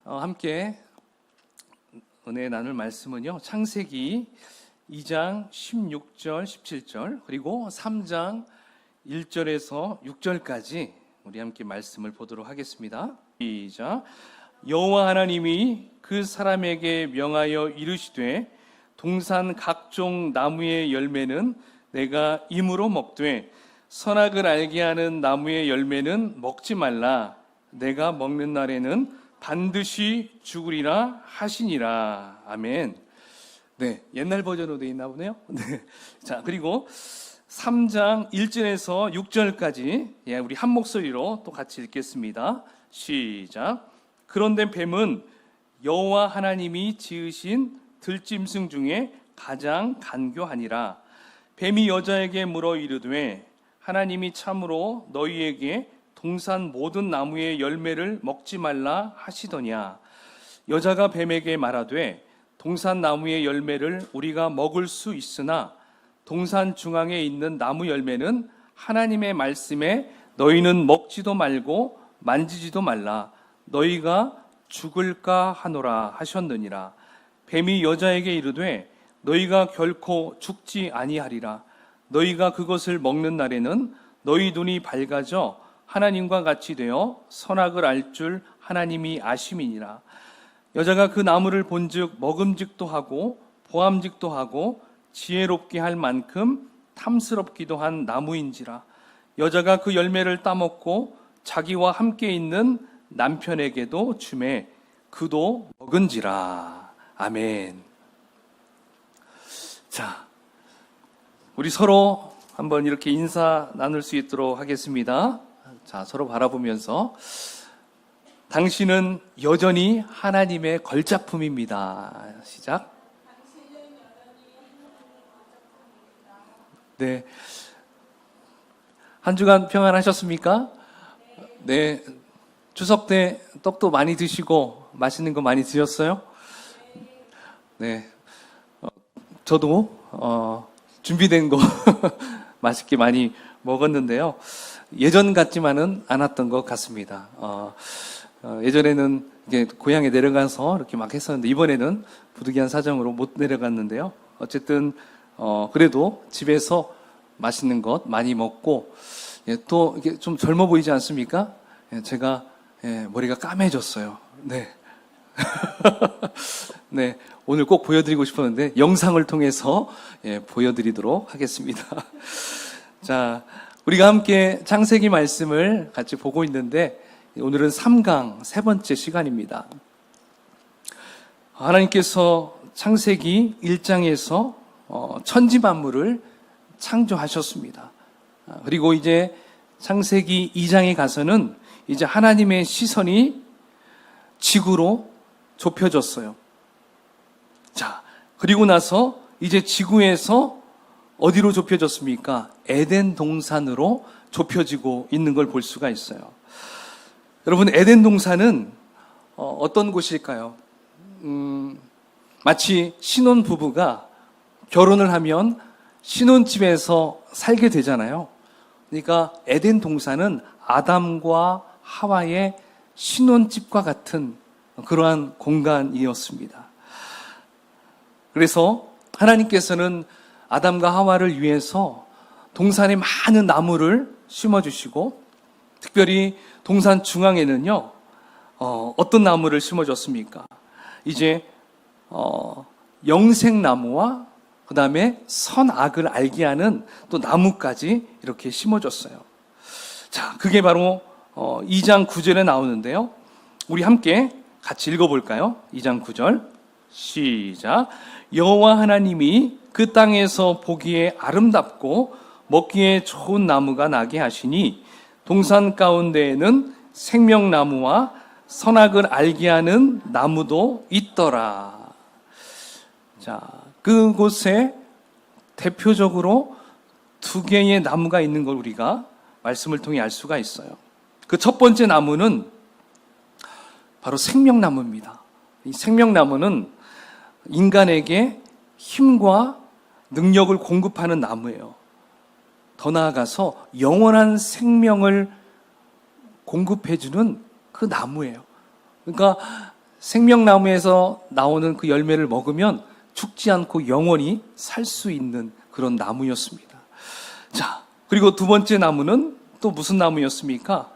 함께 은혜 나눌 말씀은요, 창세기 2장 16절, 17절, 그리고 3장 1절에서 6절까지 우리 함께 말씀을 보도록 하겠습니다. 시작. 여호와 하나님이 그 사람에게 명하여 이르시되 동산 각종 나무의 열매는 내가 임으로 먹되 선악을 알게 하는 나무의 열매는 먹지 말라. 내가 먹는 날에는 반드시 죽으리라 하시니라. 아멘. 네, 옛날 버전으로 되어 있나 보네요. 네. 자, 그리고 3장 1절에서 6절까지 우리 한 목소리로 또 같이 읽겠습니다. 시작. 그런데 뱀은 여호와 하나님이 지으신 들짐승 중에 가장 간교하니라. 뱀이 여자에게 물어 이르되 하나님이 참으로 너희에게 동산 모든 나무의 열매를 먹지 말라 하시더냐. 여자가 뱀에게 말하되 동산 나무의 열매를 우리가 먹을 수 있으나 동산 중앙에 있는 나무 열매는 하나님의 말씀에 너희는 먹지도 말고 만지지도 말라. 너희가 죽을까 하노라 하셨느니라. 뱀이 여자에게 이르되 너희가 결코 죽지 아니하리라. 너희가 그것을 먹는 날에는 너희 눈이 밝아져 하나님과 같이 되어 선악을 알 줄 하나님이 아심이니라. 여자가 그 나무를 본즉 먹음직도 하고 보암직도 하고 지혜롭게 할 만큼 탐스럽기도 한 나무인지라. 여자가 그 열매를 따먹고 자기와 함께 있는 남편에게도 주매 그도 먹은지라. 아멘. 자, 우리 서로 한번 이렇게 인사 나눌 수 있도록 하겠습니다. 자, 서로 바라보면서 당신은 여전히 하나님의 걸작품입니다. 시작. 네. 한 주간 평안하셨습니까? 네. 추석 때 떡도 많이 드시고 맛있는 거 많이 드셨어요? 네. 저도 준비된 거 맛있게 많이 먹었는데요. 예전 같지만은 않았던 것 같습니다. 예전에는 이제 고향에 내려가서 이렇게 막 했었는데 이번에는 부득이한 사정으로 못 내려갔는데요. 어쨌든 그래도 집에서 맛있는 것 많이 먹고 또 이게 좀 젊어 보이지 않습니까? 제가 머리가 까매졌어요. 네. 네, 오늘 꼭 보여드리고 싶었는데 영상을 통해서 보여드리도록 하겠습니다. 자, 우리가 함께 창세기 말씀을 같이 보고 있는데 오늘은 3강 세 번째 시간입니다. 하나님께서 창세기 1장에서 천지 만물을 창조하셨습니다. 그리고 이제 창세기 2장에 가서는 이제 하나님의 시선이 지구로 좁혀졌어요. 자, 그리고 나서 이제 지구에서 어디로 좁혀졌습니까? 에덴 동산으로 좁혀지고 있는 걸 볼 수가 있어요. 여러분, 에덴 동산은 어떤 곳일까요? 마치 신혼 부부가 결혼을 하면 신혼집에서 살게 되잖아요. 그러니까 에덴 동산은 아담과 하와의 신혼집과 같은 그러한 공간이었습니다. 그래서 하나님께서는 아담과 하와를 위해서 동산에 많은 나무를 심어주시고 특별히 동산 중앙에는요 어떤 나무를 심어줬습니까? 이제 영생나무와 그 다음에 선악을 알게 하는 또 나무까지 이렇게 심어줬어요. 자, 그게 바로 2장 9절에 나오는데요. 우리 함께 같이 읽어볼까요? 2장 9절 시작. 여호와 하나님이 그 땅에서 보기에 아름답고 먹기에 좋은 나무가 나게 하시니 동산 가운데에는 생명나무와 선악을 알게 하는 나무도 있더라. 자, 그곳에 대표적으로 두 개의 나무가 있는 걸 우리가 말씀을 통해 알 수가 있어요. 그 첫 번째 나무는 바로 생명나무입니다. 이 생명나무는 인간에게 힘과 능력을 공급하는 나무예요. 더 나아가서 영원한 생명을 공급해주는 그 나무예요. 그러니까 생명나무에서 나오는 그 열매를 먹으면 죽지 않고 영원히 살 수 있는 그런 나무였습니다. 자, 그리고 두 번째 나무는 또 무슨 나무였습니까?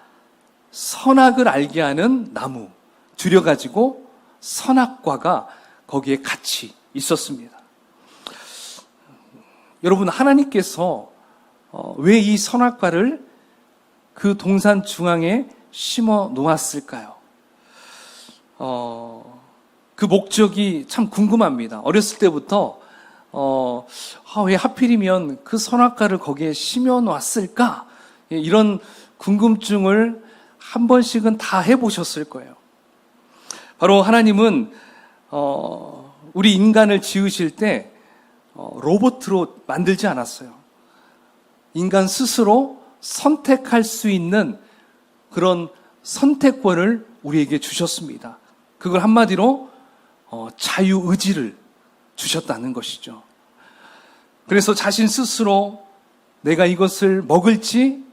선악을 알게 하는 나무, 줄여가지고 선악과가 거기에 같이 있었습니다. 여러분, 하나님께서 왜 이 선악과를 그 동산 중앙에 심어 놓았을까요? 그 목적이 참 궁금합니다. 어렸을 때부터 왜 하필이면 그 선악과를 거기에 심어 놨을까? 이런 궁금증을 한 번씩은 다 해보셨을 거예요. 바로 하나님은 우리 인간을 지으실 때 로봇으로 만들지 않았어요. 인간 스스로 선택할 수 있는 그런 선택권을 우리에게 주셨습니다. 그걸 한마디로 자유의지를 주셨다는 것이죠. 그래서 자신 스스로 내가 이것을 먹을지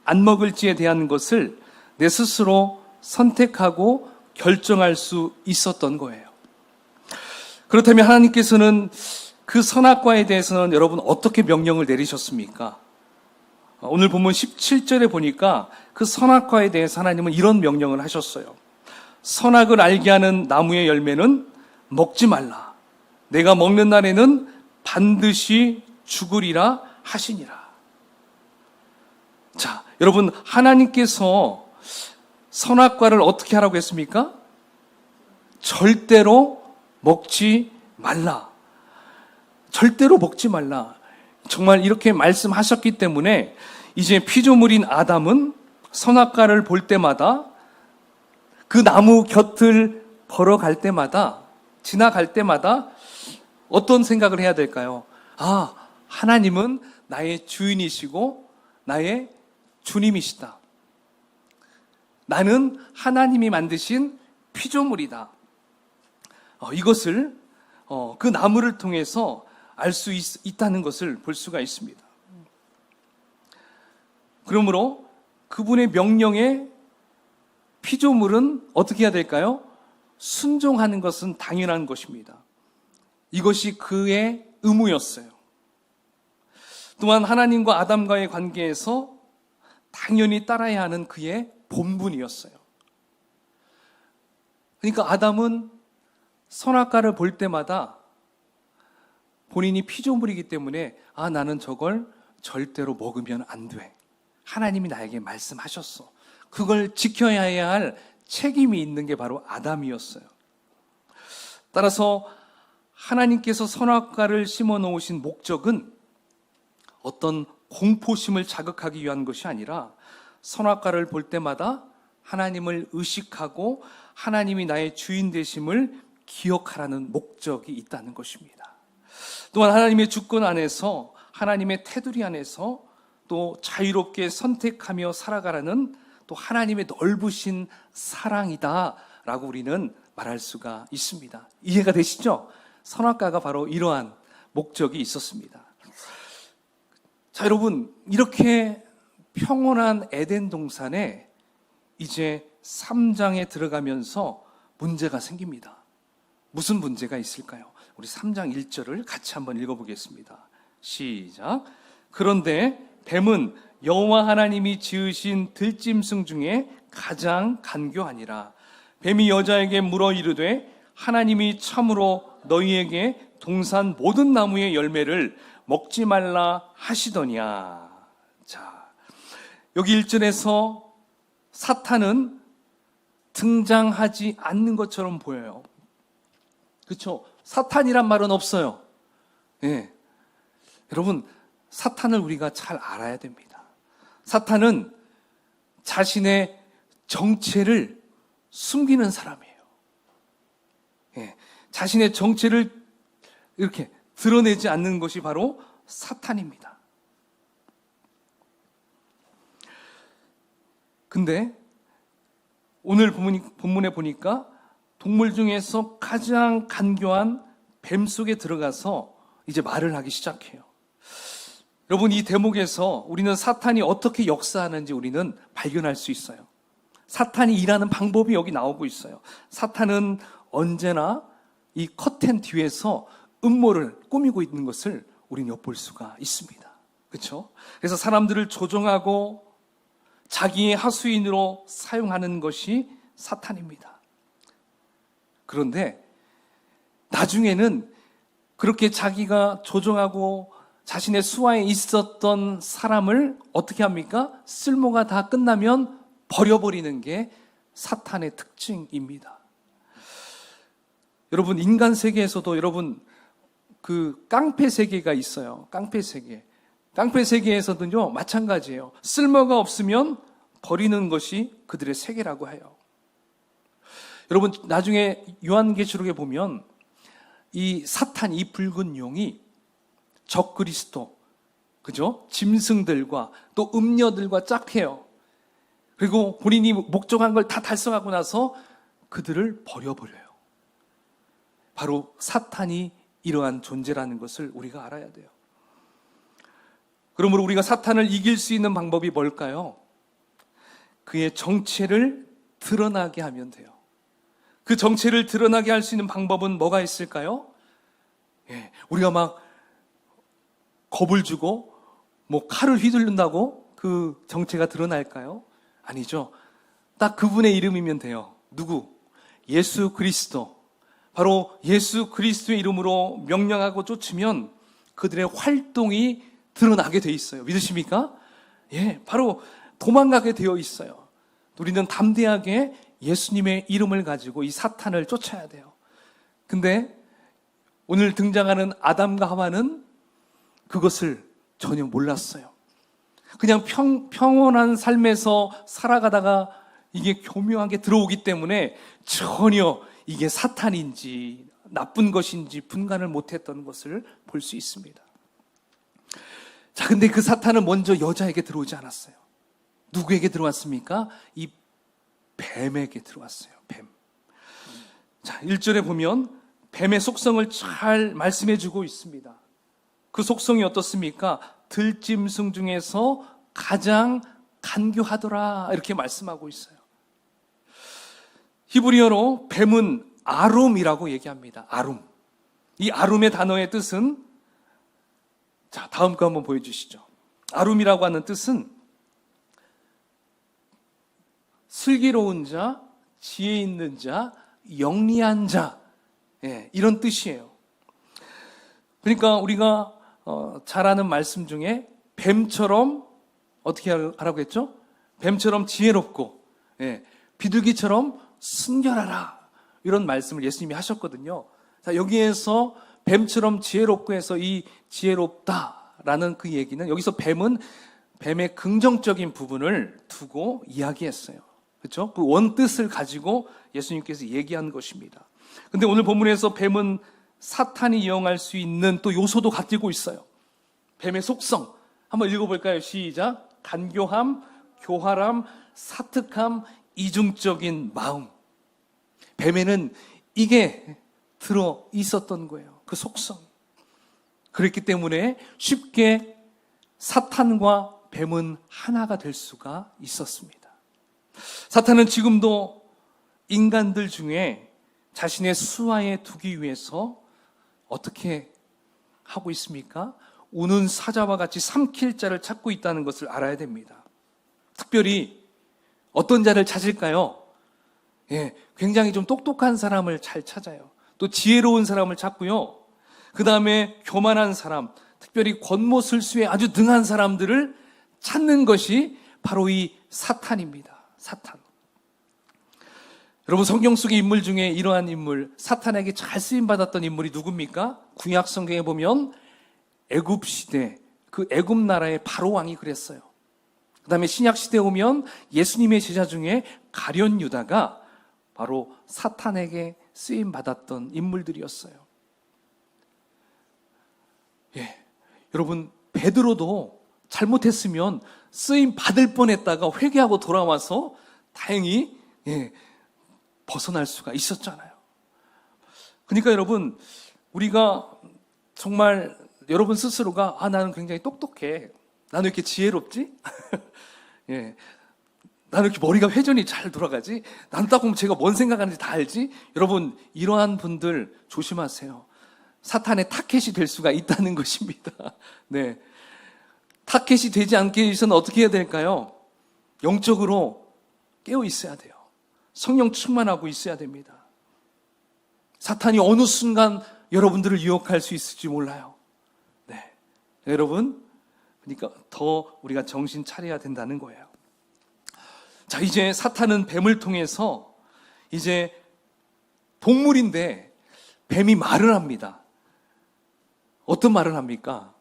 안 먹을지에 대한 것을 내 스스로 선택하고 결정할 수 있었던 거예요. 그렇다면 하나님께서는 그 선악과에 대해서는 여러분 어떻게 명령을 내리셨습니까? 오늘 본문 17절에 보니까 그 선악과에 대해서 하나님은 이런 명령을 하셨어요. 선악을 알게 하는 나무의 열매는 먹지 말라. 내가 먹는 날에는 반드시 죽으리라 하시니라. 자, 여러분, 하나님께서 선악과를 어떻게 하라고 했습니까? 절대로 먹지 말라. 절대로 먹지 말라. 정말 이렇게 말씀하셨기 때문에 이제 피조물인 아담은 선악과를 볼 때마다 그 나무 곁을 걸어갈 때마다, 지나갈 때마다 어떤 생각을 해야 될까요? 아, 하나님은 나의 주인이시고 나의 주님이시다. 나는 하나님이 만드신 피조물이다. 이것을 그 나무를 통해서 알 수 있다는 것을 볼 수가 있습니다. 그러므로 그분의 명령에 피조물은 어떻게 해야 될까요? 순종하는 것은 당연한 것입니다. 이것이 그의 의무였어요. 또한 하나님과 아담과의 관계에서 당연히 따라야 하는 그의 본분이었어요. 그러니까 아담은 선악과를 볼 때마다 본인이 피조물이기 때문에 나는 저걸 절대로 먹으면 안 돼. 하나님이 나에게 말씀하셨어. 그걸 지켜야 할 책임이 있는 게 바로 아담이었어요. 따라서 하나님께서 선악과를 심어 놓으신 목적은 어떤 공포심을 자극하기 위한 것이 아니라 선악과를 볼 때마다 하나님을 의식하고 하나님이 나의 주인 되심을 기억하라는 목적이 있다는 것입니다. 또한 하나님의 주권 안에서, 하나님의 테두리 안에서 또 자유롭게 선택하며 살아가라는 또 하나님의 넓으신 사랑이다라고 우리는 말할 수가 있습니다. 이해가 되시죠? 선악과가 바로 이러한 목적이 있었습니다. 자, 여러분, 이렇게 평온한 에덴 동산에 이제 3장에 들어가면서 문제가 생깁니다. 무슨 문제가 있을까요? 우리 3장 1절을 같이 한번 읽어보겠습니다. 시작. 그런데 뱀은 여호와 하나님이 지으신 들짐승 중에 가장 간교하니라. 뱀이 여자에게 물어 이르되 하나님이 참으로 너희에게 동산 모든 나무의 열매를 먹지 말라 하시더냐. 자, 여기 1절에서 사탄은 등장하지 않는 것처럼 보여요. 그렇죠? 사탄이란 말은 없어요. 네. 여러분, 사탄을 우리가 잘 알아야 됩니다. 사탄은 자신의 정체를 숨기는 사람이에요. 네. 자신의 정체를 이렇게 드러내지 않는 것이 바로 사탄입니다. 근데 오늘 본문에 보니까 동물 중에서 가장 간교한 뱀 속에 들어가서 이제 말을 하기 시작해요. 여러분, 이 대목에서 우리는 사탄이 어떻게 역사하는지 우리는 발견할 수 있어요. 사탄이 일하는 방법이 여기 나오고 있어요. 사탄은 언제나 이 커튼 뒤에서 음모를 꾸미고 있는 것을 우리는 엿볼 수가 있습니다. 그렇죠? 그래서 사람들을 조종하고 자기의 하수인으로 사용하는 것이 사탄입니다. 그런데 나중에는 그렇게 자기가 조종하고 자신의 수하에 있었던 사람을 어떻게 합니까? 쓸모가 다 끝나면 버려버리는 게 사탄의 특징입니다. 여러분, 인간 세계에서도 여러분 그 깡패 세계가 있어요. 깡패 세계. 깡패 세계에서는요, 마찬가지예요. 쓸모가 없으면 버리는 것이 그들의 세계라고 해요. 여러분, 나중에 요한계시록에 보면 이 사탄, 이 붉은 용이 적그리스도, 그죠? 짐승들과 또 음녀들과 짝해요. 그리고 본인이 목적한 걸 다 달성하고 나서 그들을 버려버려요. 바로 사탄이 이러한 존재라는 것을 우리가 알아야 돼요. 그러므로 우리가 사탄을 이길 수 있는 방법이 뭘까요? 그의 정체를 드러나게 하면 돼요. 그 정체를 드러나게 할 수 있는 방법은 뭐가 있을까요? 우리가 막 겁을 주고 뭐 칼을 휘두른다고 그 정체가 드러날까요? 아니죠. 딱 그분의 이름이면 돼요. 누구? 예수 그리스도. 바로 예수 그리스도의 이름으로 명령하고 쫓으면 그들의 활동이 드러나게 돼 있어요. 믿으십니까? 바로 도망가게 되어 있어요. 우리는 담대하게 예수님의 이름을 가지고 이 사탄을 쫓아야 돼요. 근데 오늘 등장하는 아담과 하와는 그것을 전혀 몰랐어요. 그냥 평온한 삶에서 살아가다가 이게 교묘하게 들어오기 때문에 전혀 이게 사탄인지 나쁜 것인지 분간을 못했던 것을 볼 수 있습니다. 자, 근데 그 사탄은 먼저 여자에게 들어오지 않았어요. 누구에게 들어왔습니까? 이 뱀에게 들어왔어요. 뱀. 자, 1절에 보면 뱀의 속성을 잘 말씀해 주고 있습니다. 그 속성이 어떻습니까? 들짐승 중에서 가장 간교하더라, 이렇게 말씀하고 있어요. 히브리어로 뱀은 아룸이라고 얘기합니다. 아룸. 이 아룸의 단어의 뜻은, 자, 다음 거 한번 보여주시죠. 아룸이라고 하는 뜻은 슬기로운 자, 지혜 있는 자, 영리한 자, 이런 뜻이에요. 그러니까 우리가 잘 아는 말씀 중에 뱀처럼 어떻게 하라고 했죠? 뱀처럼 지혜롭고 비둘기처럼 순결하라, 이런 말씀을 예수님이 하셨거든요. 자, 여기에서 뱀처럼 지혜롭고 해서 이 지혜롭다라는 그 얘기는, 여기서 뱀은 뱀의 긍정적인 부분을 두고 이야기했어요. 그렇죠? 그 원뜻을 가지고 예수님께서 얘기한 것입니다. 근데 오늘 본문에서 뱀은 사탄이 이용할 수 있는 또 요소도 가지고 있어요. 뱀의 속성 한번 읽어볼까요? 시작. 간교함, 교활함, 사특함, 이중적인 마음. 뱀에는 이게 들어 있었던 거예요. 그 속성. 그렇기 때문에 쉽게 사탄과 뱀은 하나가 될 수가 있었습니다. 사탄은 지금도 인간들 중에 자신의 수하에 두기 위해서 어떻게 하고 있습니까? 우는 사자와 같이 삼킬 자를 찾고 있다는 것을 알아야 됩니다. 특별히 어떤 자를 찾을까요? 굉장히 좀 똑똑한 사람을 잘 찾아요. 또 지혜로운 사람을 찾고요. 그 다음에 교만한 사람, 특별히 권모술수에 아주 능한 사람들을 찾는 것이 바로 이 사탄입니다. 사탄. 여러분, 성경 속의 인물 중에 이러한 인물, 사탄에게 잘 쓰임받았던 인물이 누굽니까? 구약 성경에 보면 애굽 시대, 그 애굽 나라의 바로 왕이 그랬어요. 그 다음에 신약 시대에 오면 예수님의 제자 중에 가룟 유다가 바로 사탄에게 쓰임받았던 인물들이었어요. 여러분, 베드로도 잘못했으면 쓰임 받을 뻔했다가 회개하고 돌아와서 다행히 벗어날 수가 있었잖아요. 그러니까 여러분, 우리가 정말 여러분 스스로가 나는 굉장히 똑똑해, 나는 왜 이렇게 지혜롭지? 나는 이렇게 머리가 회전이 잘 돌아가지? 난 딱 보면 제가 뭔 생각하는지 다 알지? 여러분, 이러한 분들 조심하세요. 사탄의 타켓이 될 수가 있다는 것입니다. 네. 타켓이 되지 않게 위해서는 어떻게 해야 될까요? 영적으로 깨어 있어야 돼요. 성령 충만하고 있어야 됩니다. 사탄이 어느 순간 여러분들을 유혹할 수 있을지 몰라요. 네. 여러분, 그러니까 더 우리가 정신 차려야 된다는 거예요. 자, 이제 사탄은 뱀을 통해서 이제 동물인데 뱀이 말을 합니다. 어떤 말을 합니까?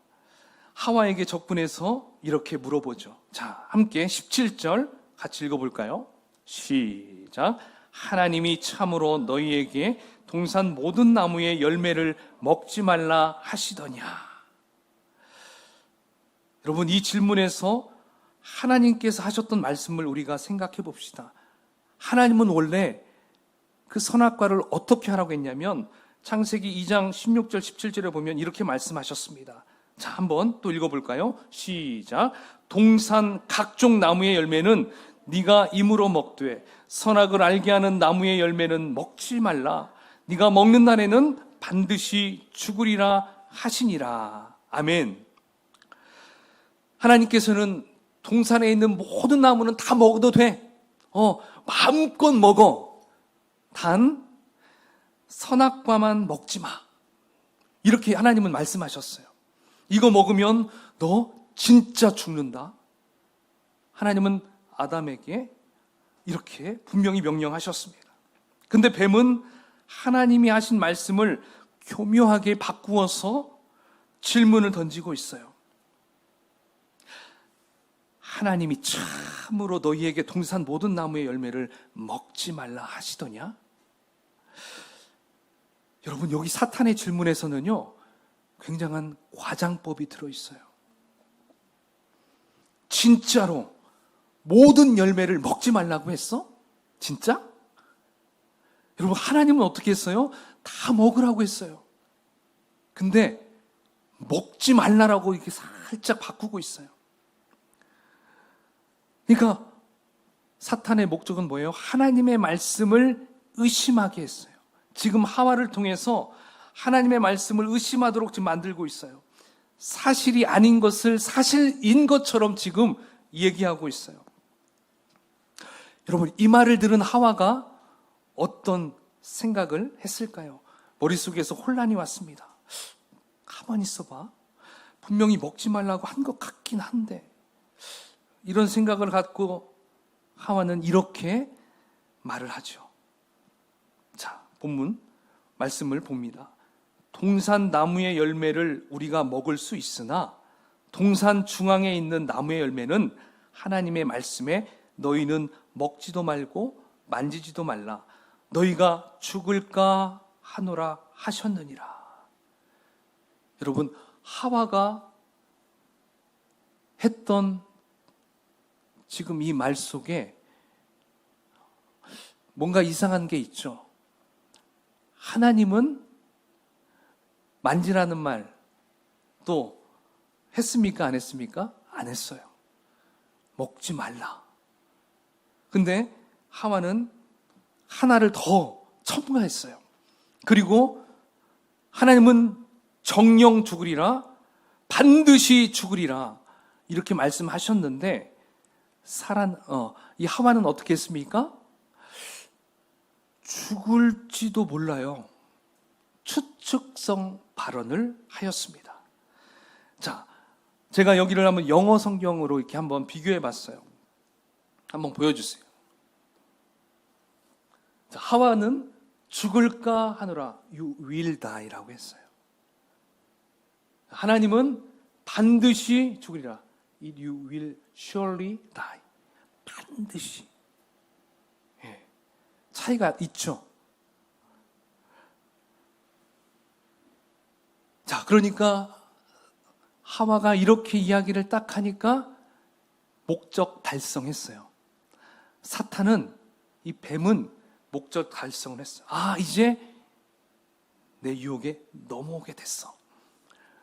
하와에게 접근해서 이렇게 물어보죠. 자, 함께 17절 같이 읽어볼까요? 시작. 하나님이 참으로 너희에게 동산 모든 나무의 열매를 먹지 말라 하시더냐. 여러분, 이 질문에서 하나님께서 하셨던 말씀을 우리가 생각해 봅시다. 하나님은 원래 그 선악과를 어떻게 하라고 했냐면 창세기 2장 16절 17절에 보면 이렇게 말씀하셨습니다. 자, 한번 또 읽어볼까요? 시작. 동산 각종 나무의 열매는 네가 임으로 먹되 선악을 알게 하는 나무의 열매는 먹지 말라. 네가 먹는 날에는 반드시 죽으리라 하시니라. 아멘. 하나님께서는 동산에 있는 모든 나무는 다 먹어도 돼. 마음껏 먹어. 단 선악과만 먹지 마. 이렇게 하나님은 말씀하셨어요. 이거 먹으면 너 진짜 죽는다. 하나님은 아담에게 이렇게 분명히 명령하셨습니다. 근데 뱀은 하나님이 하신 말씀을 교묘하게 바꾸어서 질문을 던지고 있어요. 하나님이 참으로 너희에게 동산 모든 나무의 열매를 먹지 말라 하시더냐? 여러분, 여기 사탄의 질문에서는요, 굉장한 과장법이 들어있어요. 진짜로 모든 열매를 먹지 말라고 했어? 진짜? 여러분, 하나님은 어떻게 했어요? 다 먹으라고 했어요. 근데 먹지 말라라고 이렇게 살짝 바꾸고 있어요. 그러니까 사탄의 목적은 뭐예요? 하나님의 말씀을 의심하게 했어요. 지금 하와를 통해서 하나님의 말씀을 의심하도록 지금 만들고 있어요. 사실이 아닌 것을 사실인 것처럼 지금 얘기하고 있어요. 여러분, 이 말을 들은 하와가 어떤 생각을 했을까요? 머릿속에서 혼란이 왔습니다. 가만히 있어봐. 분명히 먹지 말라고 한 것 같긴 한데, 이런 생각을 갖고 하와는 이렇게 말을 하죠. 자, 본문 말씀을 봅니다. 동산 나무의 열매를 우리가 먹을 수 있으나 동산 중앙에 있는 나무의 열매는 하나님의 말씀에 너희는 먹지도 말고 만지지도 말라. 너희가 죽을까 하노라 하셨느니라. 여러분, 하와가 했던 지금 이 말 속에 뭔가 이상한 게 있죠. 하나님은 만지라는 말 또 했습니까? 안 했습니까? 안 했어요. 먹지 말라. 근데 하와는 하나를 더 첨가했어요. 그리고 하나님은 정령 죽으리라, 반드시 죽으리라 이렇게 말씀하셨는데 이 하와는 어떻게 했습니까? 죽을지도 몰라요. 추측성 발언을 하였습니다. 자, 제가 여기를 한번 영어 성경으로 이렇게 한번 비교해 봤어요. 한번 보여주세요. 자, 하와는 죽을까 하노라, you will die라고 했어요. 하나님은 반드시 죽으리라, you will surely die. 반드시. 예, 차이가 있죠. 자, 그러니까 하와가 이렇게 이야기를 딱 하니까 목적 달성했어요. 사탄은, 이 뱀은 목적 달성을 했어요. 아, 이제 내 유혹에 넘어오게 됐어.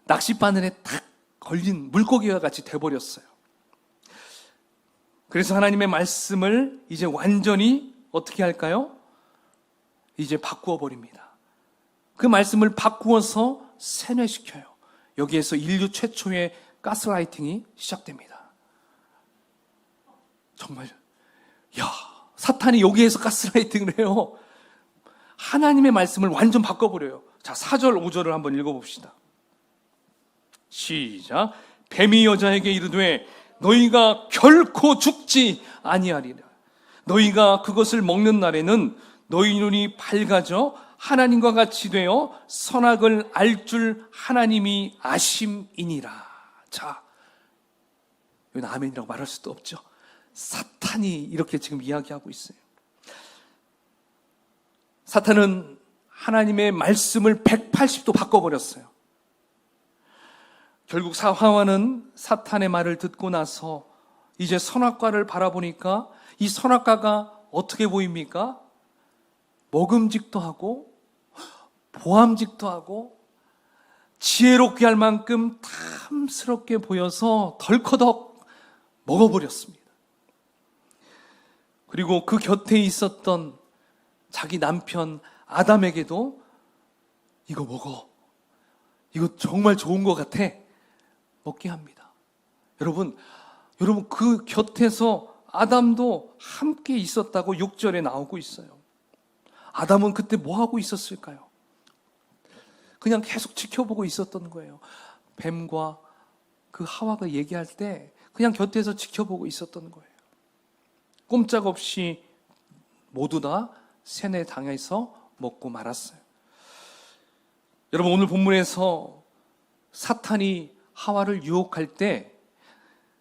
낚싯바늘에 탁 걸린 물고기와 같이 돼버렸어요. 그래서 하나님의 말씀을 이제 완전히 어떻게 할까요? 이제 바꾸어 버립니다. 그 말씀을 바꾸어서 세뇌시켜요. 여기에서 인류 최초의 가스라이팅이 시작됩니다. 정말 사탄이 여기에서 가스라이팅을 해요. 하나님의 말씀을 완전 바꿔버려요. 자, 4절 5절을 한번 읽어봅시다. 시작. 뱀이 여자에게 이르되 너희가 결코 죽지 아니하리라. 너희가 그것을 먹는 날에는 너희 눈이 밝아져 하나님과 같이 되어 선악을 알 줄 하나님이 아심이니라. 자, 여기는 아멘이라고 말할 수도 없죠. 사탄이 이렇게 지금 이야기하고 있어요. 사탄은 하나님의 말씀을 180도 바꿔버렸어요. 결국 하와는 사탄의 말을 듣고 나서 이제 선악과를 바라보니까 이 선악과가 어떻게 보입니까? 먹음직도 하고 보암직도 하고 지혜롭게 할 만큼 탐스럽게 보여서 덜커덕 먹어버렸습니다. 그리고 그 곁에 있었던 자기 남편 아담에게도 이거 먹어. 이거 정말 좋은 것 같아. 먹게 합니다. 여러분 그 곁에서 아담도 함께 있었다고 6절에 나오고 있어요. 아담은 그때 뭐 하고 있었을까요? 그냥 계속 지켜보고 있었던 거예요. 뱀과 그 하와가 얘기할 때 그냥 곁에서 지켜보고 있었던 거예요. 꼼짝없이 모두 다 세뇌당해서 먹고 말았어요. 여러분, 오늘 본문에서 사탄이 하와를 유혹할 때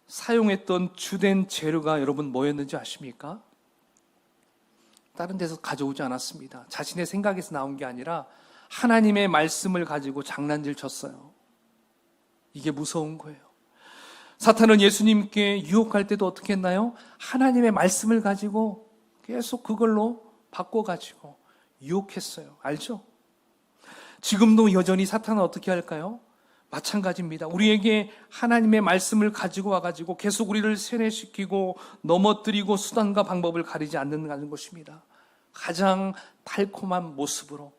사용했던 주된 재료가 여러분 뭐였는지 아십니까? 다른 데서 가져오지 않았습니다. 자신의 생각에서 나온 게 아니라 하나님의 말씀을 가지고 장난질 쳤어요. 이게 무서운 거예요. 사탄은 예수님께 유혹할 때도 어떻게 했나요? 하나님의 말씀을 가지고 계속 그걸로 바꿔가지고 유혹했어요. 알죠? 지금도 여전히 사탄은 어떻게 할까요? 마찬가지입니다. 우리에게 하나님의 말씀을 가지고 와가지고 계속 우리를 세뇌시키고 넘어뜨리고 수단과 방법을 가리지 않는다는 것입니다. 가장 달콤한 모습으로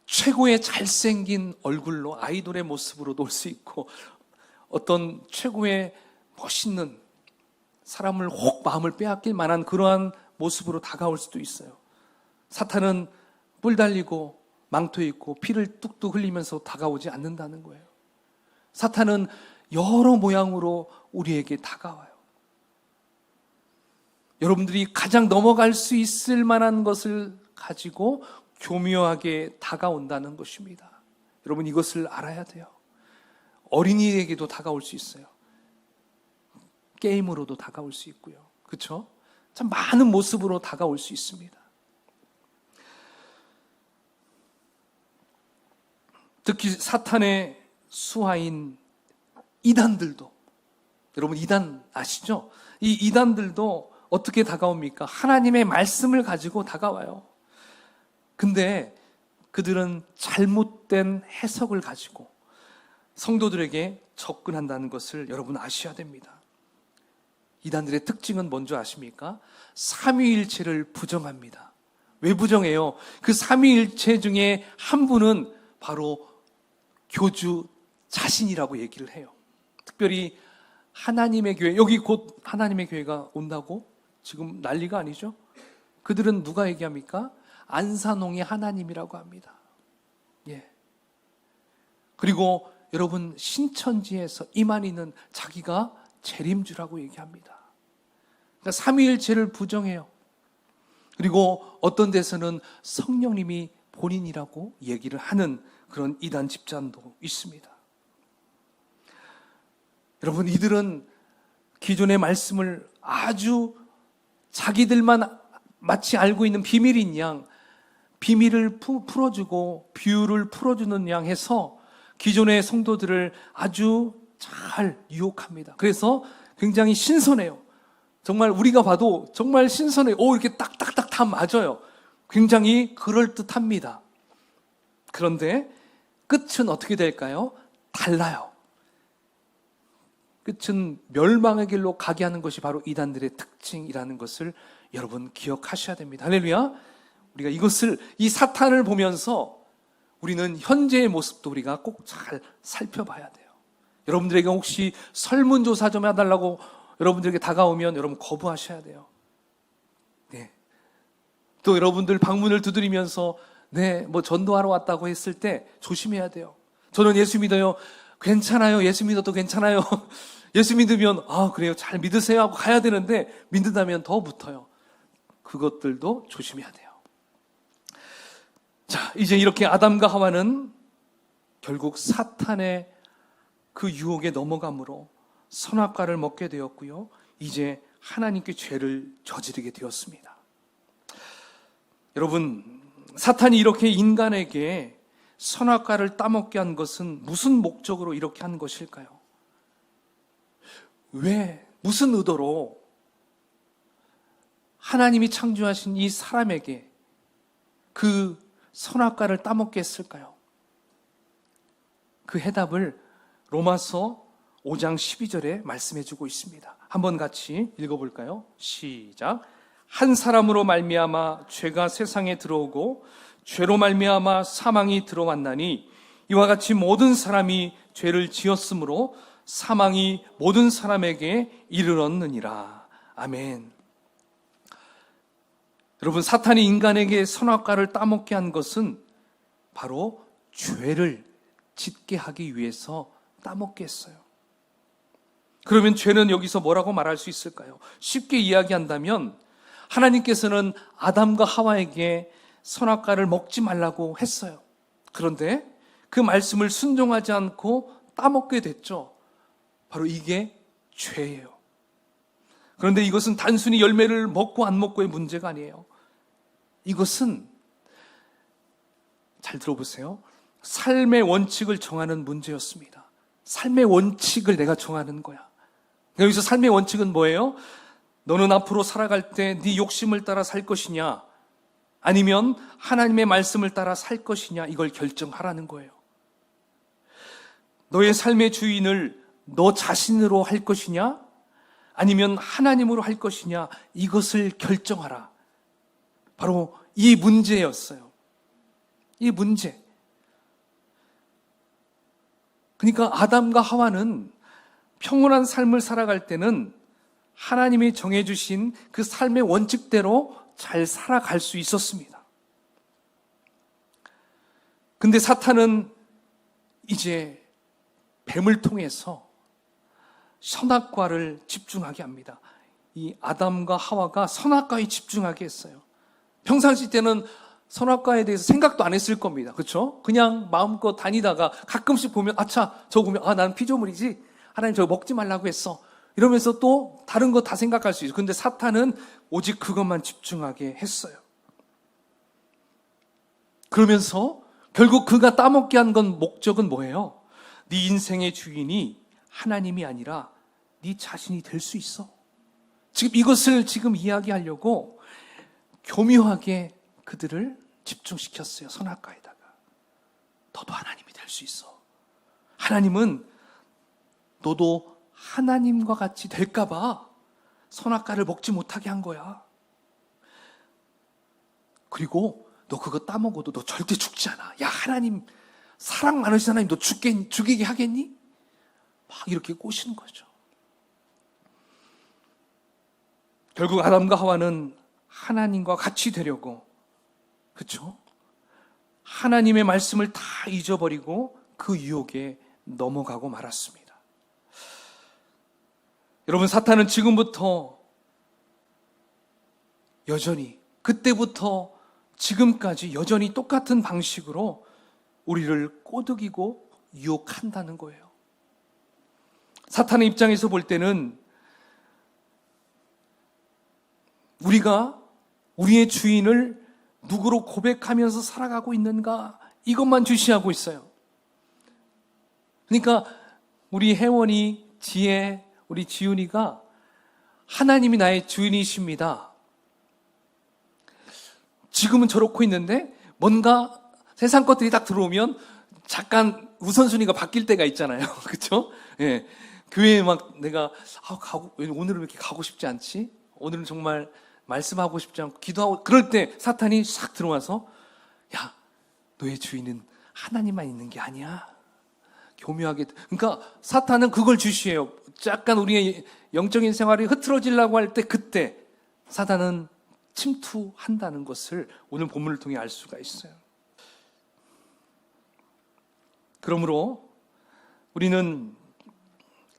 최고의 잘생긴 얼굴로 아이돌의 모습으로 놀 수 있고 어떤 최고의 멋있는 사람을 혹 마음을 빼앗길 만한 그러한 모습으로 다가올 수도 있어요. 사탄은 뿔 달리고 망토 입고 피를 뚝뚝 흘리면서 다가오지 않는다는 거예요. 사탄은 여러 모양으로 우리에게 다가와요. 여러분들이 가장 넘어갈 수 있을 만한 것을 가지고 교묘하게 다가온다는 것입니다. 여러분, 이것을 알아야 돼요. 어린이에게도 다가올 수 있어요. 게임으로도 다가올 수 있고요. 그렇죠? 참 많은 모습으로 다가올 수 있습니다. 특히 사탄의 수하인 이단들도, 여러분 이단 아시죠? 이 이단들도 어떻게 다가옵니까? 하나님의 말씀을 가지고 다가와요. 근데 그들은 잘못된 해석을 가지고 성도들에게 접근한다는 것을 여러분 아셔야 됩니다. 이단들의 특징은 뭔지 아십니까? 삼위일체를 부정합니다. 왜 부정해요? 그 삼위일체 중에 한 분은 바로 교주 자신이라고 얘기를 해요. 특별히 하나님의 교회, 여기 곧 하나님의 교회가 온다고 지금 난리가 아니죠? 그들은 누가 얘기합니까? 안산홍의 하나님이라고 합니다. 예. 그리고 여러분 신천지에서 이만희는 자기가 재림주라고 얘기합니다. 그러니까 삼위일체를 부정해요. 그리고 어떤 데서는 성령님이 본인이라고 얘기를 하는 그런 이단 집단도 있습니다. 여러분, 이들은 기존의 말씀을 아주 자기들만 마치 알고 있는 비밀인 양 비밀을 풀어주고 비유를 풀어주는 양 해서 기존의 성도들을 아주 잘 유혹합니다. 그래서 굉장히 신선해요. 정말 우리가 봐도 정말 신선해요. 이렇게 딱딱딱 다 맞아요. 굉장히 그럴듯합니다. 그런데 끝은 어떻게 될까요? 달라요. 끝은 멸망의 길로 가게 하는 것이 바로 이단들의 특징이라는 것을 여러분 기억하셔야 됩니다. 할렐루야. 우리가 이 사탄을 보면서 우리는 현재의 모습도 우리가 꼭 잘 살펴봐야 돼요. 여러분들에게 혹시 설문조사 좀 해달라고 여러분들에게 다가오면 여러분 거부하셔야 돼요. 네. 또 여러분들 방문을 두드리면서 네, 뭐 전도하러 왔다고 했을 때 조심해야 돼요. 저는 예수 믿어요. 괜찮아요. 예수 믿어도 괜찮아요. 예수 믿으면 그래요. 잘 믿으세요 하고 가야 되는데 믿는다면 더 붙어요. 그것들도 조심해야 돼요. 자, 이제 이렇게 아담과 하와는 결국 사탄의 그 유혹에 넘어감으로 선악과를 먹게 되었고요. 이제 하나님께 죄를 저지르게 되었습니다. 여러분, 사탄이 이렇게 인간에게 선악과를 따먹게 한 것은 무슨 목적으로 이렇게 한 것일까요? 왜, 무슨 의도로 하나님이 창조하신 이 사람에게 그 선악과를 따먹게 했을까요? 그 해답을 로마서 5장 12절에 말씀해 주고 있습니다. 한번 같이 읽어볼까요? 시작. 한 사람으로 말미암아 죄가 세상에 들어오고 죄로 말미암아 사망이 들어왔나니 이와 같이 모든 사람이 죄를 지었으므로 사망이 모든 사람에게 이르렀느니라. 아멘. 여러분, 사탄이 인간에게 선악과를 따먹게 한 것은 바로 죄를 짓게 하기 위해서 따먹게 했어요. 그러면 죄는 여기서 뭐라고 말할 수 있을까요? 쉽게 이야기한다면 하나님께서는 아담과 하와에게 선악과를 먹지 말라고 했어요. 그런데 그 말씀을 순종하지 않고 따먹게 됐죠. 바로 이게 죄예요. 그런데 이것은 단순히 열매를 먹고 안 먹고의 문제가 아니에요. 이것은 잘 들어보세요. 삶의 원칙을 정하는 문제였습니다. 삶의 원칙을 내가 정하는 거야. 여기서 삶의 원칙은 뭐예요? 너는 앞으로 살아갈 때 네 욕심을 따라 살 것이냐, 아니면 하나님의 말씀을 따라 살 것이냐, 이걸 결정하라는 거예요. 너의 삶의 주인을 너 자신으로 할 것이냐, 아니면 하나님으로 할 것이냐, 이것을 결정하라. 바로 이 문제였어요. 이 문제. 그러니까 아담과 하와는 평온한 삶을 살아갈 때는 하나님이 정해주신 그 삶의 원칙대로 잘 살아갈 수 있었습니다. 근데 사탄은 이제 뱀을 통해서 선악과를 집중하게 합니다. 이 아담과 하와가 선악과에 집중하게 했어요. 평상시 때는 선악과에 대해서 생각도 안 했을 겁니다. 그렇죠? 그냥 마음껏 다니다가 가끔씩 보면 저거 보면 나는 피조물이지. 하나님 저거 먹지 말라고 했어. 이러면서 또 다른 거 다 생각할 수 있어요. 근데 사탄은 오직 그것만 집중하게 했어요. 그러면서 결국 그가 따먹게 한 건 목적은 뭐예요? 네 인생의 주인이 하나님이 아니라 네 자신이 될 수 있어. 지금 이것을 이야기하려고 교묘하게 그들을 집중시켰어요. 선악과에다가. 너도 하나님이 될 수 있어. 하나님은 너도 하나님과 같이 될까봐 선악과를 먹지 못하게 한 거야. 그리고 너 그거 따먹어도 너 절대 죽지 않아. 야, 하나님, 사랑 많으신 하나님 너 죽이게 하겠니? 막 이렇게 꼬시는 거죠. 결국 아담과 하와는 하나님과 같이 되려고, 그렇죠? 하나님의 말씀을 다 잊어버리고 그 유혹에 넘어가고 말았습니다. 여러분, 사탄은 지금부터 여전히, 그때부터 지금까지 여전히 똑같은 방식으로 우리를 꼬드기고 유혹한다는 거예요. 사탄의 입장에서 볼 때는 우리가 우리의 주인을 누구로 고백하면서 살아가고 있는가, 이것만 주시하고 있어요. 그러니까 우리 혜원이, 지혜, 우리 지훈이가 하나님이 나의 주인이십니다. 지금은 저렇고 있는데 뭔가 세상 것들이 딱 들어오면 잠깐 우선순위가 바뀔 때가 있잖아요. 그렇죠? 예. 교회에 막 내가 오늘은 왜 이렇게 가고 싶지 않지? 오늘은 정말 말씀하고 싶지 않고 기도하고 그럴 때 사탄이 싹 들어와서 야, 너의 주인은 하나님만 있는 게 아니야. 교묘하게. 그러니까 사탄은 그걸 주시해요. 약간 우리의 영적인 생활이 흐트러지려고 할 때 그때 사탄은 침투한다는 것을 오늘 본문을 통해 알 수가 있어요. 그러므로 우리는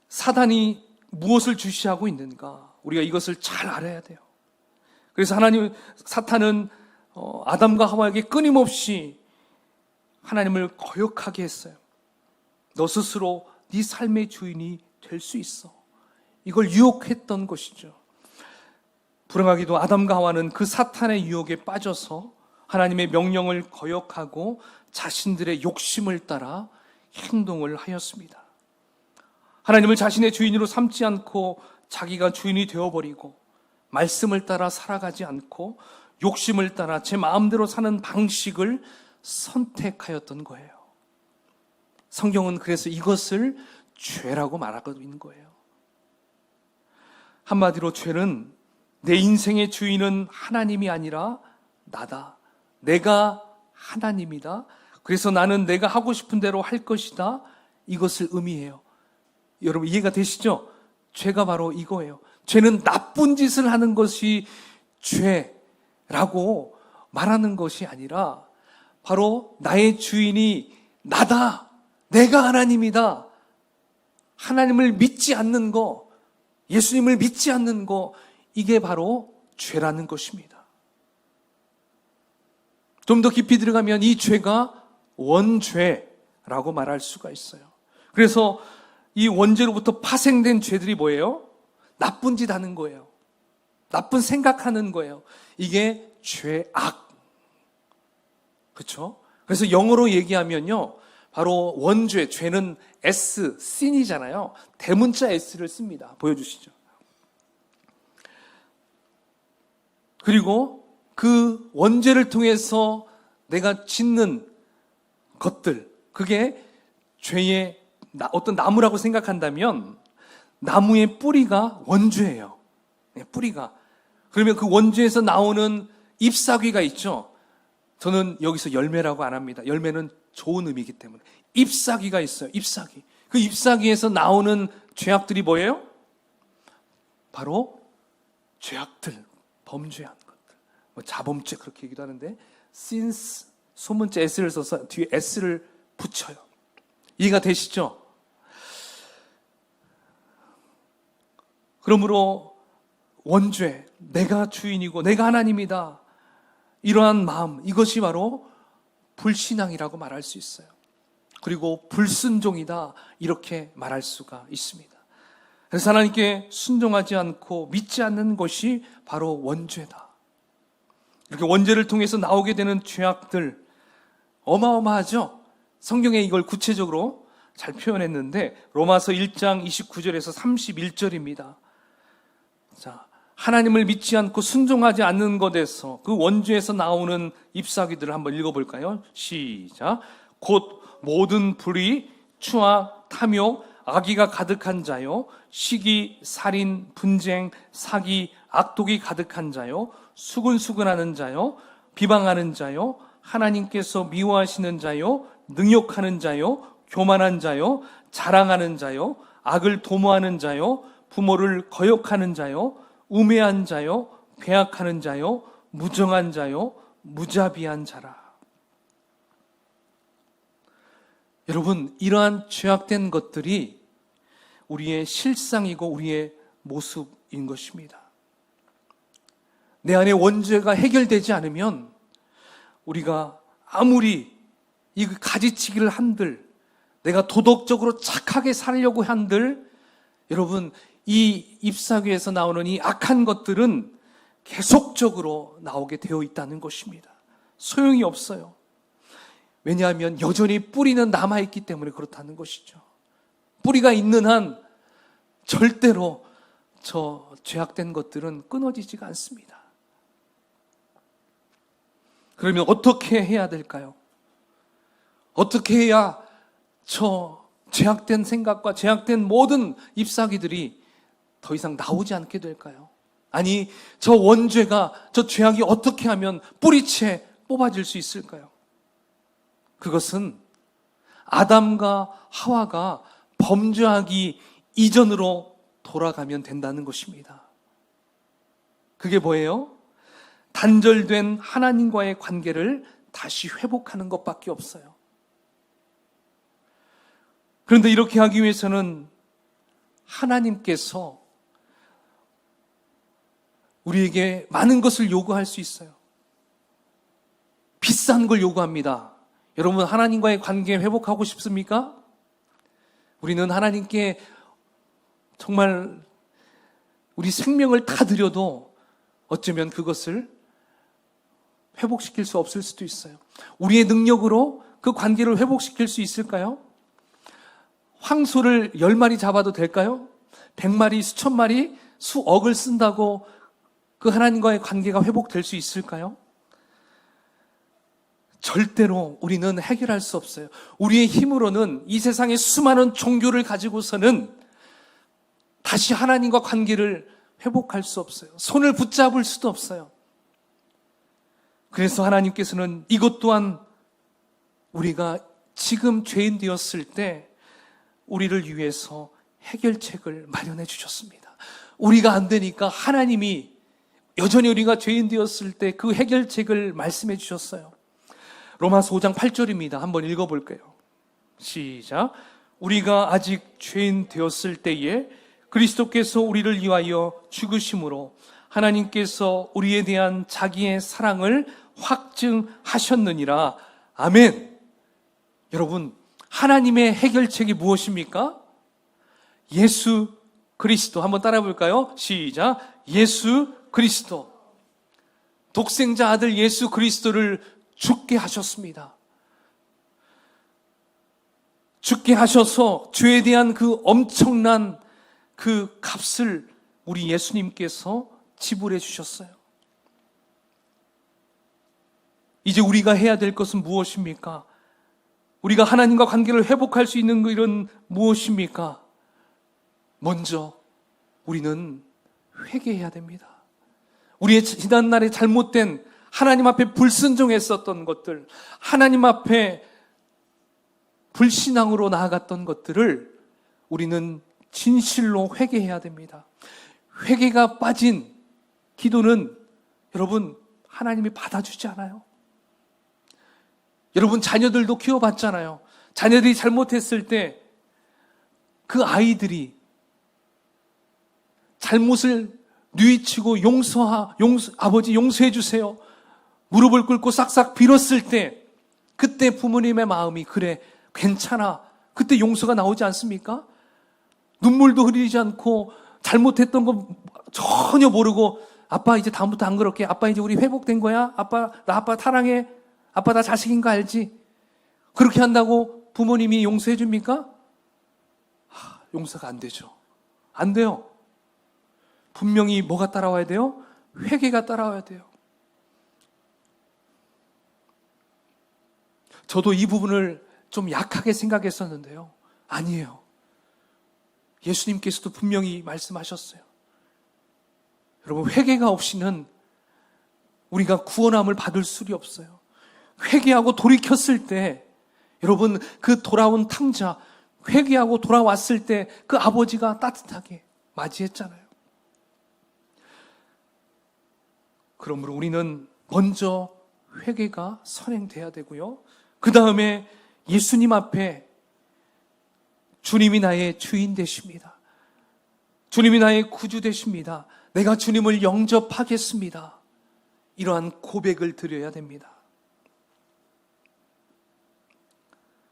사탄이 무엇을 주시하고 있는가? 우리가 이것을 잘 알아야 돼요. 그래서 사탄은 아담과 하와에게 끊임없이 하나님을 거역하게 했어요. 너 스스로 네 삶의 주인이 될 수 있어. 이걸 유혹했던 것이죠. 불행하게도 아담과 하와는 그 사탄의 유혹에 빠져서 하나님의 명령을 거역하고 자신들의 욕심을 따라 행동을 하였습니다. 하나님을 자신의 주인으로 삼지 않고 자기가 주인이 되어버리고 말씀을 따라 살아가지 않고 욕심을 따라 제 마음대로 사는 방식을 선택하였던 거예요. 성경은 그래서 이것을 죄라고 말하고 있는 거예요. 한마디로 죄는 내 인생의 주인은 하나님이 아니라 나다. 내가 하나님이다. 그래서 나는 내가 하고 싶은 대로 할 것이다. 이것을 의미해요. 여러분 이해가 되시죠? 죄가 바로 이거예요. 죄는 나쁜 짓을 하는 것이 죄라고 말하는 것이 아니라 바로 나의 주인이 나다. 내가 하나님이다. 하나님을 믿지 않는 거, 예수님을 믿지 않는 거, 이게 바로 죄라는 것입니다. 좀 더 깊이 들어가면 이 죄가 원죄라고 말할 수가 있어요. 그래서 이 원죄로부터 파생된 죄들이 뭐예요? 나쁜 짓 하는 거예요. 나쁜 생각하는 거예요. 이게 죄악. 그렇죠? 그래서 영어로 얘기하면요. 바로 원죄, 죄는 S, sin이잖아요. 대문자 S를 씁니다. 보여주시죠. 그리고 그 원죄를 통해서 내가 짓는 것들, 그게 죄의 어떤 나무라고 생각한다면 나무의 뿌리가 원죄예요. 뿌리가. 그러면 그 원죄에서 나오는 잎사귀가 있죠. 저는 여기서 열매라고 안 합니다. 열매는 좋은 의미이기 때문에. 잎사귀가 있어요. 잎사귀. 그 잎사귀에서 나오는 죄악들이 뭐예요? 바로 죄악들, 범죄한 것들. 뭐 자범죄 그렇게 얘기도 하는데 since 소문자 S를 써서 뒤에 S를 붙여요. 이해가 되시죠? 그러므로 원죄, 내가 주인이고 내가 하나님이다. 이러한 마음, 이것이 바로 불신앙이라고 말할 수 있어요. 그리고 불순종이다 이렇게 말할 수가 있습니다. 그래서 하나님께 순종하지 않고 믿지 않는 것이 바로 원죄다. 이렇게 원죄를 통해서 나오게 되는 죄악들 어마어마하죠? 성경에 이걸 구체적으로 잘 표현했는데 로마서 1장 29절에서 31절입니다. 자, 하나님을 믿지 않고 순종하지 않는 것에서 그 원죄에서 나오는 잎사귀들을 한번 읽어볼까요? 시작. 곧 모든 불의, 추악, 탐욕, 악의가 가득한 자요, 시기, 살인, 분쟁, 사기, 악독이 가득한 자요, 수근수근하는 자요, 비방하는 자요, 하나님께서 미워하시는 자요, 능욕하는 자요, 교만한 자요, 자랑하는 자요, 악을 도모하는 자요, 부모를 거역하는 자요, 우매한 자요, 괴악하는 자요, 무정한 자요, 무자비한 자라. 여러분, 이러한 죄악된 것들이 우리의 실상이고 우리의 모습인 것입니다. 내 안에 원죄가 해결되지 않으면 우리가 아무리 이 가지치기를 한들, 내가 도덕적으로 착하게 살려고 한들, 여러분, 이 잎사귀에서 나오는 이 악한 것들은 계속적으로 나오게 되어 있다는 것입니다. 소용이 없어요. 왜냐하면 여전히 뿌리는 남아있기 때문에 그렇다는 것이죠. 뿌리가 있는 한 절대로 저 죄악된 것들은 끊어지지가 않습니다. 그러면 어떻게 해야 될까요? 어떻게 해야 저 죄악된 생각과 죄악된 모든 잎사귀들이 더 이상 나오지 않게 될까요? 아니, 저 원죄가, 저 죄악이 어떻게 하면 뿌리채 뽑아질 수 있을까요? 그것은 아담과 하와가 범죄하기 이전으로 돌아가면 된다는 것입니다. 그게 뭐예요? 단절된 하나님과의 관계를 다시 회복하는 것밖에 없어요. 그런데 이렇게 하기 위해서는 하나님께서 우리에게 많은 것을 요구할 수 있어요. 비싼 걸 요구합니다. 여러분, 하나님과의 관계 회복하고 싶습니까? 우리는 하나님께 정말 우리 생명을 다 드려도 어쩌면 그것을 회복시킬 수 없을 수도 있어요. 우리의 능력으로 그 관계를 회복시킬 수 있을까요? 황소를 10마리 잡아도 될까요? 100마리, 수천 마리, 수억을 쓴다고 그 하나님과의 관계가 회복될 수 있을까요? 절대로 우리는 해결할 수 없어요. 우리의 힘으로는 이 세상의 수많은 종교를 가지고서는 다시 하나님과 관계를 회복할 수 없어요. 손을 붙잡을 수도 없어요. 그래서 하나님께서는 이것 또한 우리가 지금 죄인 되었을 때 우리를 위해서 해결책을 마련해 주셨습니다. 우리가 안 되니까 하나님이 여전히 우리가 죄인 되었을 때 그 해결책을 말씀해 주셨어요. 로마서 5장 8절입니다. 한번 읽어볼게요. 시작. 우리가 아직 죄인 되었을 때에 그리스도께서 우리를 위하여 죽으심으로 하나님께서 우리에 대한 자기의 사랑을 확증하셨느니라. 아멘. 여러분, 하나님의 해결책이 무엇입니까? 예수 그리스도. 한번 따라 볼까요? 시작. 예수 그리스도. 독생자 아들 예수 그리스도를 죽게 하셨습니다. 죽게 하셔서 죄에 대한 그 엄청난 그 값을 우리 예수님께서 지불해 주셨어요. 이제 우리가 해야 될 것은 무엇입니까? 우리가 하나님과 관계를 회복할 수 있는 일은 무엇입니까? 먼저 우리는 회개해야 됩니다. 우리의 지난날에 잘못된 하나님 앞에 불순종했었던 것들, 하나님 앞에 불신앙으로 나아갔던 것들을 우리는 진실로 회개해야 됩니다. 회개가 빠진 기도는 여러분 하나님이 받아주지 않아요. 여러분 자녀들도 키워봤잖아요. 자녀들이 잘못했을 때 그 아이들이 잘못을 뉘우치고 아버지 용서해 주세요. 무릎을 꿇고 싹싹 빌었을 때 그때 부모님의 마음이 그래 괜찮아. 그때 용서가 나오지 않습니까? 눈물도 흘리지 않고 잘못했던 거 전혀 모르고 아빠 이제 다음부터 안 그럴게. 아빠 이제 우리 회복된 거야. 나 아빠 사랑해. 아빠 나 자식인 거 알지? 그렇게 한다고 부모님이 용서해 줍니까? 용서가 안 되죠. 안 돼요. 분명히 뭐가 따라와야 돼요? 회개가 따라와야 돼요. 저도 이 부분을 좀 약하게 생각했었는데요. 아니에요. 예수님께서도 분명히 말씀하셨어요. 여러분, 회개가 없이는 우리가 구원함을 받을 수가 없어요. 회개하고 돌이켰을 때, 여러분, 그 돌아온 탕자, 회개하고 돌아왔을 때 그 아버지가 따뜻하게 맞이했잖아요. 그러므로 우리는 먼저 회개가 선행돼야 되고요. 그 다음에 예수님 앞에 주님이 나의 주인 되십니다. 주님이 나의 구주 되십니다. 내가 주님을 영접하겠습니다. 이러한 고백을 드려야 됩니다.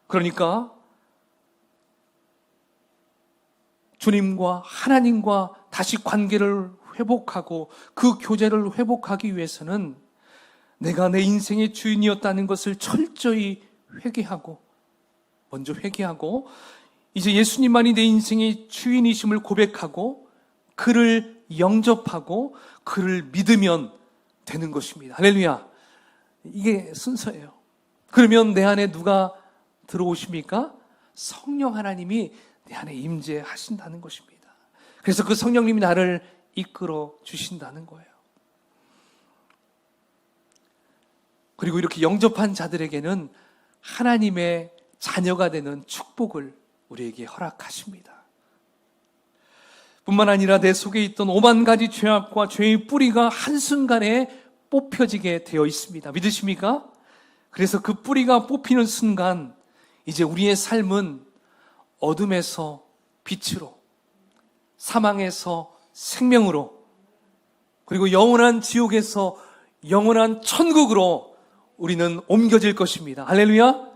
그러니까 주님과 하나님과 다시 관계를 회복하고 그 교제를 회복하기 위해서는 내가 내 인생의 주인이었다는 것을 철저히 먼저 회개하고 이제 예수님만이 내 인생의 주인이심을 고백하고 그를 영접하고 그를 믿으면 되는 것입니다. 할렐루야. 이게 순서예요. 그러면 내 안에 누가 들어오십니까? 성령 하나님이 내 안에 임재하신다는 것입니다. 그래서 그 성령님이 나를 이끌어 주신다는 거예요. 그리고 이렇게 영접한 자들에게는 하나님의 자녀가 되는 축복을 우리에게 허락하십니다. 뿐만 아니라 내 속에 있던 5만 가지 죄악과 죄의 뿌리가 한순간에 뽑혀지게 되어 있습니다. 믿으십니까? 그래서 그 뿌리가 뽑히는 순간 이제 우리의 삶은 어둠에서 빛으로, 사망에서 생명으로, 그리고 영원한 지옥에서 영원한 천국으로 우리는 옮겨질 것입니다. 할렐루야!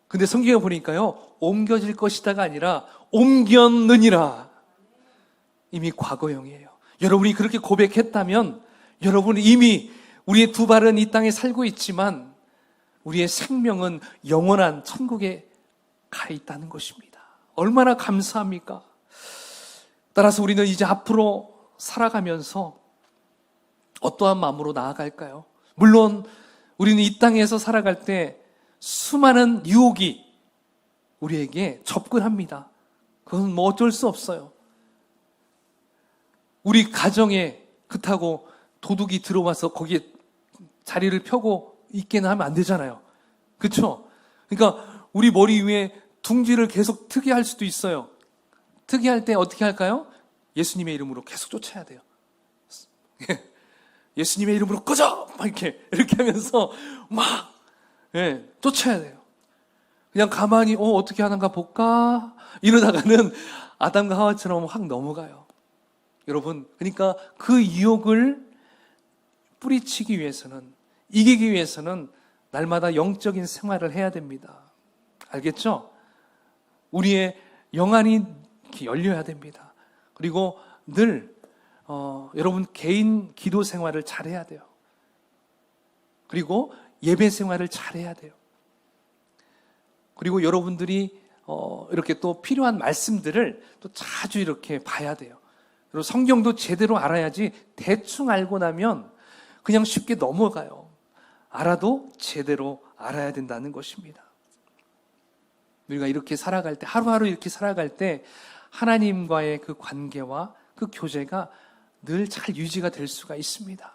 근데 성경에 보니까요, 옮겨질 것이다가 아니라 옮겼느니라. 이미 과거형이에요. 여러분이 그렇게 고백했다면 여러분은 이미 우리의 두 발은 이 땅에 살고 있지만 우리의 생명은 영원한 천국에 가 있다는 것입니다. 얼마나 감사합니까? 따라서 우리는 이제 앞으로 살아가면서 어떠한 마음으로 나아갈까요? 물론 우리는 이 땅에서 살아갈 때 수많은 유혹이 우리에게 접근합니다. 그건 뭐 어쩔 수 없어요. 우리 가정에 그렇다고 도둑이 들어와서 거기에 자리를 펴고 있게는 하면 안 되잖아요. 그렇죠? 그러니까 우리 머리 위에 둥지를 계속 트게 할 수도 있어요. 트게 할 때 어떻게 할까요? 예수님의 이름으로 계속 쫓아야 돼요. 예수님의 이름으로 꺼져! 막 이렇게 하면서 막 쫓아야 돼요. 그냥 가만히 어떻게 하는가 볼까? 이러다가는 아담과 하와처럼 확 넘어가요. 여러분, 그러니까 그 유혹을 뿌리치기 위해서는, 이기기 위해서는 날마다 영적인 생활을 해야 됩니다. 알겠죠? 우리의 영안이 이렇게 열려야 됩니다. 그리고 늘 여러분 개인 기도 생활을 잘해야 돼요. 그리고 예배 생활을 잘해야 돼요. 그리고 여러분들이 이렇게 또 필요한 말씀들을 또 자주 이렇게 봐야 돼요. 그리고 성경도 제대로 알아야지 대충 알고 나면 그냥 쉽게 넘어가요. 알아도 제대로 알아야 된다는 것입니다. 우리가 이렇게 살아갈 때, 하루하루 이렇게 살아갈 때 하나님과의 그 관계와 그 교제가 늘 잘 유지가 될 수가 있습니다.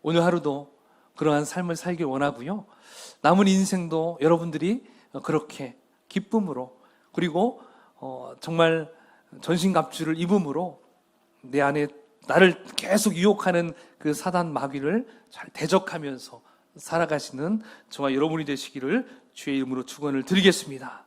오늘 하루도 그러한 삶을 살길 원하고요. 남은 인생도 여러분들이 그렇게 기쁨으로, 그리고 정말 전신갑주를 입음으로 내 안에 나를 계속 유혹하는 그 사단 마귀를 잘 대적하면서 살아가시는 저와 여러분이 되시기를 주의 이름으로 축원을 드리겠습니다.